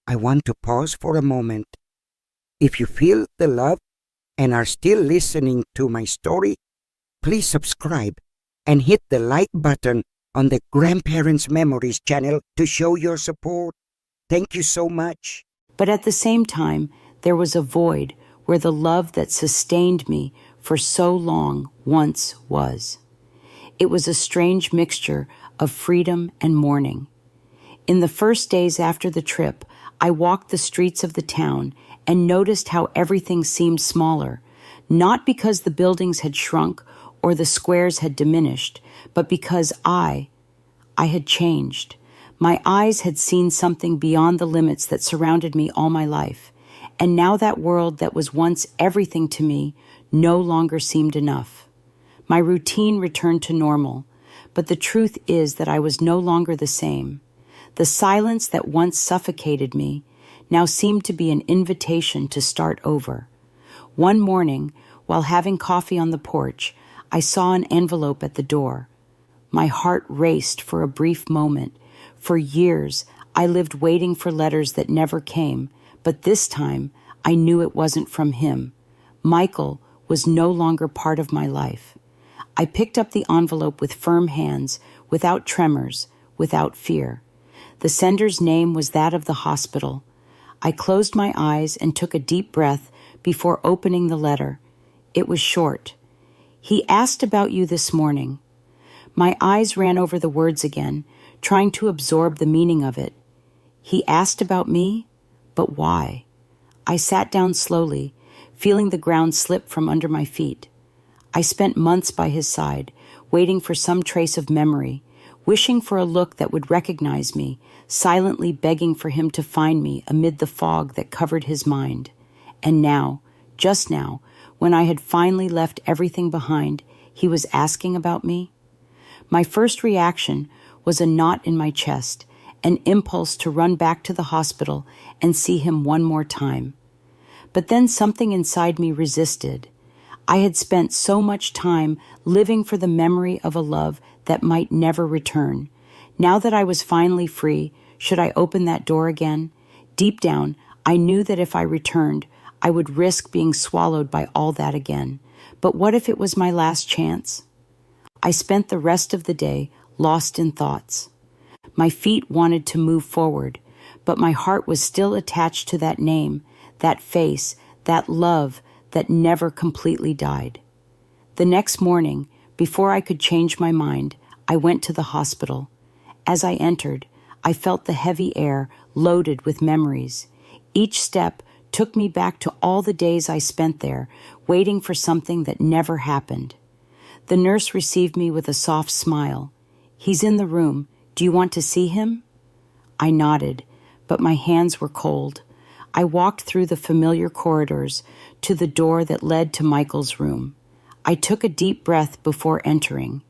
I want to pause for a moment. If you feel the love and are still listening to my story, please subscribe and hit the like button on the Grandparents Memories channel to show your support. Thank you so much. But at the same time, there was a void where the love that sustained me for so long once was. It was a strange mixture of freedom and mourning. In the first days after the trip, I walked the streets of the town and noticed how everything seemed smaller, not because the buildings had shrunk or the squares had diminished, but because I had changed. My eyes had seen something beyond the limits that surrounded me all my life, and now that world that was once everything to me no longer seemed enough. My routine returned to normal, but the truth is that I was no longer the same. The silence that once suffocated me now seemed to be an invitation to start over. One morning, while having coffee on the porch, I saw an envelope at the door. My heart raced for a brief moment. For years, I lived waiting for letters that never came, but this time, I knew it wasn't from him. Michael was no longer part of my life. I picked up the envelope with firm hands, without tremors, without fear. The sender's name was that of the hospital. I closed my eyes and took a deep breath before opening the letter. It was short. "He asked about you this morning." My eyes ran over the words again, trying to absorb the meaning of it. He asked about me? But why? I sat down slowly, feeling the ground slip from under my feet. I spent months by his side, waiting for some trace of memory, wishing for a look that would recognize me, silently begging for him to find me amid the fog that covered his mind. And now, just now, when I had finally left everything behind, he was asking about me? My first reaction was a knot in my chest, an impulse to run back to the hospital and see him one more time. But then something inside me resisted. I had spent so much time living for the memory of a love that might never return. Now that I was finally free, should I open that door again? Deep down, I knew that if I returned, I would risk being swallowed by all that again. But what if it was my last chance? I spent the rest of the day lost in thoughts. My feet wanted to move forward, but my heart was still attached to that name, that face, that love that never completely died. The next morning, before I could change my mind, I went to the hospital. As I entered, I felt the heavy air loaded with memories. Each step took me back to all the days I spent there, waiting for something that never happened. The nurse received me with a soft smile. "He's in the room. Do you want to see him?" I nodded, but my hands were cold. I walked through the familiar corridors to the door that led to Michael's room. I took a deep breath before entering.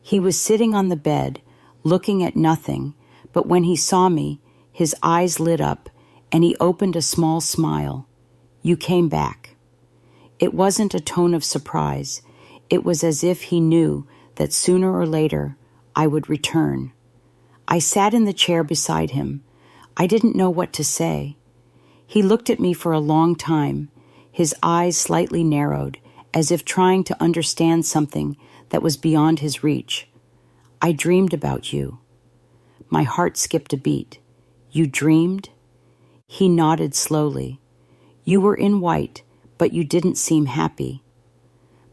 He was sitting on the bed, looking at nothing, but when he saw me, his eyes lit up, and he opened a small smile. "You came back." It wasn't a tone of surprise. It was as if he knew that sooner or later I would return. I sat in the chair beside him. I didn't know what to say. He looked at me for a long time, his eyes slightly narrowed, as if trying to understand something that was beyond his reach. I dreamed about you. My heart skipped a beat. You dreamed? He nodded slowly. You were in white, but you didn't seem happy.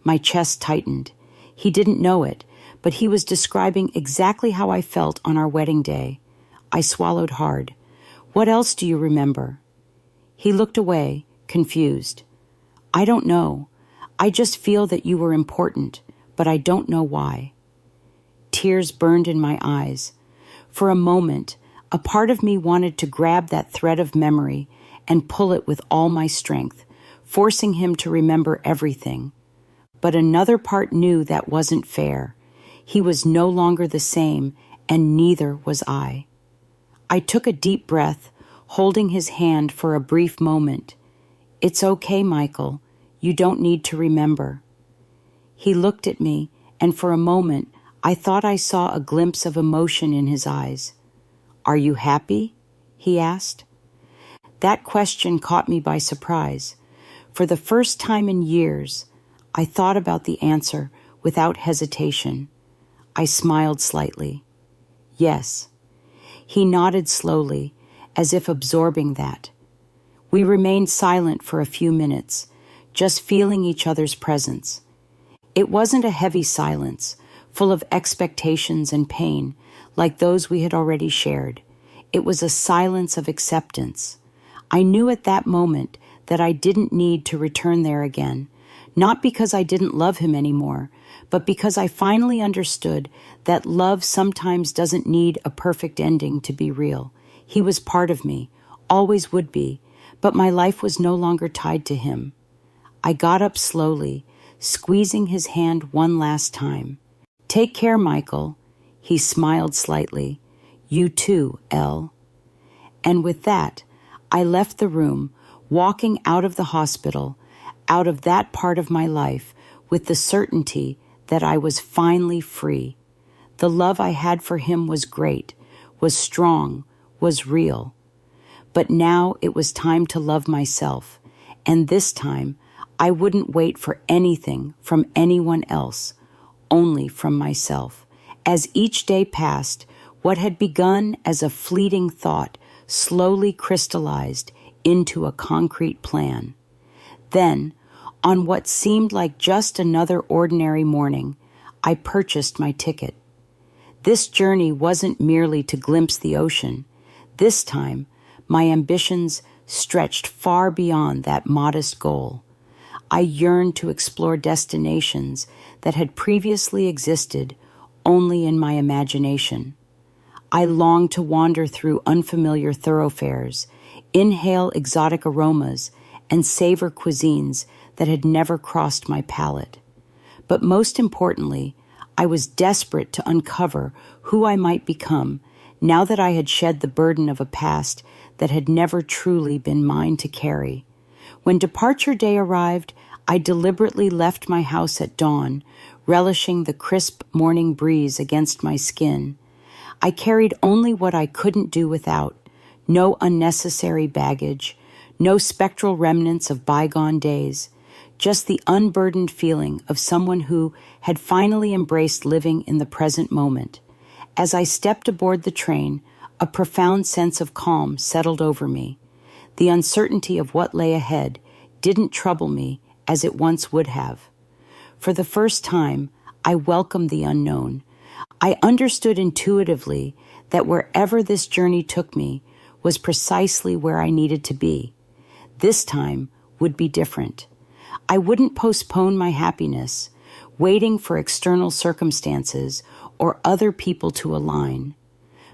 My chest tightened. He didn't know it, but he was describing exactly how I felt on our wedding day. I swallowed hard. What else do you remember? He looked away, confused. I don't know. I just feel that you were important, but I don't know why. Tears burned in my eyes. For a moment, a part of me wanted to grab that thread of memory and pull it with all my strength, forcing him to remember everything. But another part knew that wasn't fair. He was no longer the same, and neither was I. I took a deep breath, holding his hand for a brief moment. It's okay, Michael. You don't need to remember. He looked at me, and for a moment, I thought I saw a glimpse of emotion in his eyes. Are you happy? He asked. That question caught me by surprise. For the first time in years, I thought about the answer without hesitation. I smiled slightly. Yes. He nodded slowly, as if absorbing that. We remained silent for a few minutes, just feeling each other's presence. It wasn't a heavy silence, full of expectations and pain, like those we had already shared. It was a silence of acceptance. I knew at that moment that I didn't need to return there again, not because I didn't love him anymore, but because I finally understood that love sometimes doesn't need a perfect ending to be real. He was part of me, always would be, but my life was no longer tied to him. I got up slowly, squeezing his hand one last time. Take care, Michael. He smiled slightly. You too, Elle. And with that, I left the room, walking out of the hospital, out of that part of my life, with the certainty that I was finally free. The love I had for him was great, was strong, was real. But now it was time to love myself, and this time I wouldn't wait for anything from anyone else, only from myself. As each day passed, what had begun as a fleeting thought slowly crystallized into a concrete plan. Then, on what seemed like just another ordinary morning, I purchased my ticket. This journey wasn't merely to glimpse the ocean. This time, my ambitions stretched far beyond that modest goal. I yearned to explore destinations that had previously existed only in my imagination. I longed to wander through unfamiliar thoroughfares, inhale exotic aromas, and savor cuisines that had never crossed my palate. But most importantly, I was desperate to uncover who I might become now that I had shed the burden of a past that had never truly been mine to carry. When departure day arrived, I deliberately left my house at dawn, relishing the crisp morning breeze against my skin. I carried only what I couldn't do without, no unnecessary baggage, no spectral remnants of bygone days, just the unburdened feeling of someone who had finally embraced living in the present moment. As I stepped aboard the train, a profound sense of calm settled over me. The uncertainty of what lay ahead didn't trouble me as it once would have. For the first time, I welcomed the unknown. I understood intuitively that wherever this journey took me was precisely where I needed to be. This time would be different. I wouldn't postpone my happiness, waiting for external circumstances or other people to align.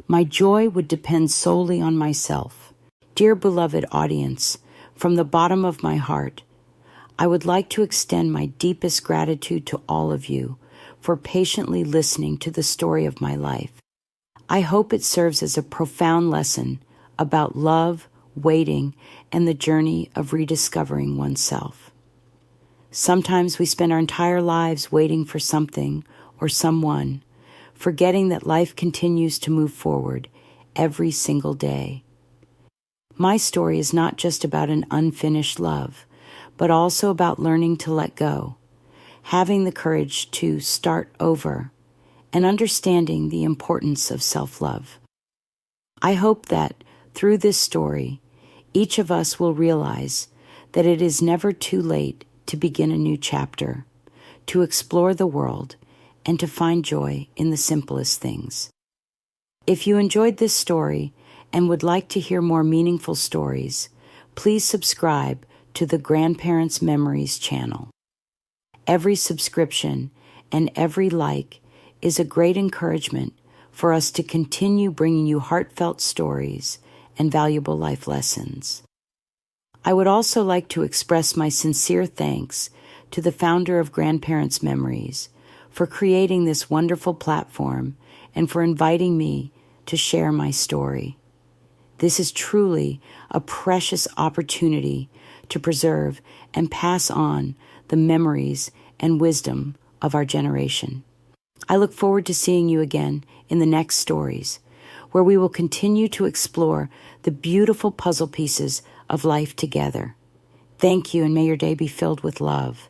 My joy would depend solely on myself. Dear beloved audience, from the bottom of my heart, I would like to extend my deepest gratitude to all of you for patiently listening to the story of my life. I hope it serves as a profound lesson about love, waiting, and the journey of rediscovering oneself. Sometimes we spend our entire lives waiting for something or someone, forgetting that life continues to move forward every single day. My story is not just about an unfinished love, but also about learning to let go. having the courage to start over, and understanding the importance of self-love. I hope that through this story, each of us will realize that it is never too late to begin a new chapter, to explore the world, and to find joy in the simplest things. If you enjoyed this story and would like to hear more meaningful stories, please subscribe to the Grandparents' Memories channel. Every subscription and every like is a great encouragement for us to continue bringing you heartfelt stories and valuable life lessons. I would also like to express my sincere thanks to the founder of Grandparents' Memories for creating this wonderful platform and for inviting me to share my story. This is truly a precious opportunity to preserve and pass on the memories and wisdom of our generation. I look forward to seeing you again in the next stories, where we will continue to explore the beautiful puzzle pieces of life together. Thank you, and may your day be filled with love.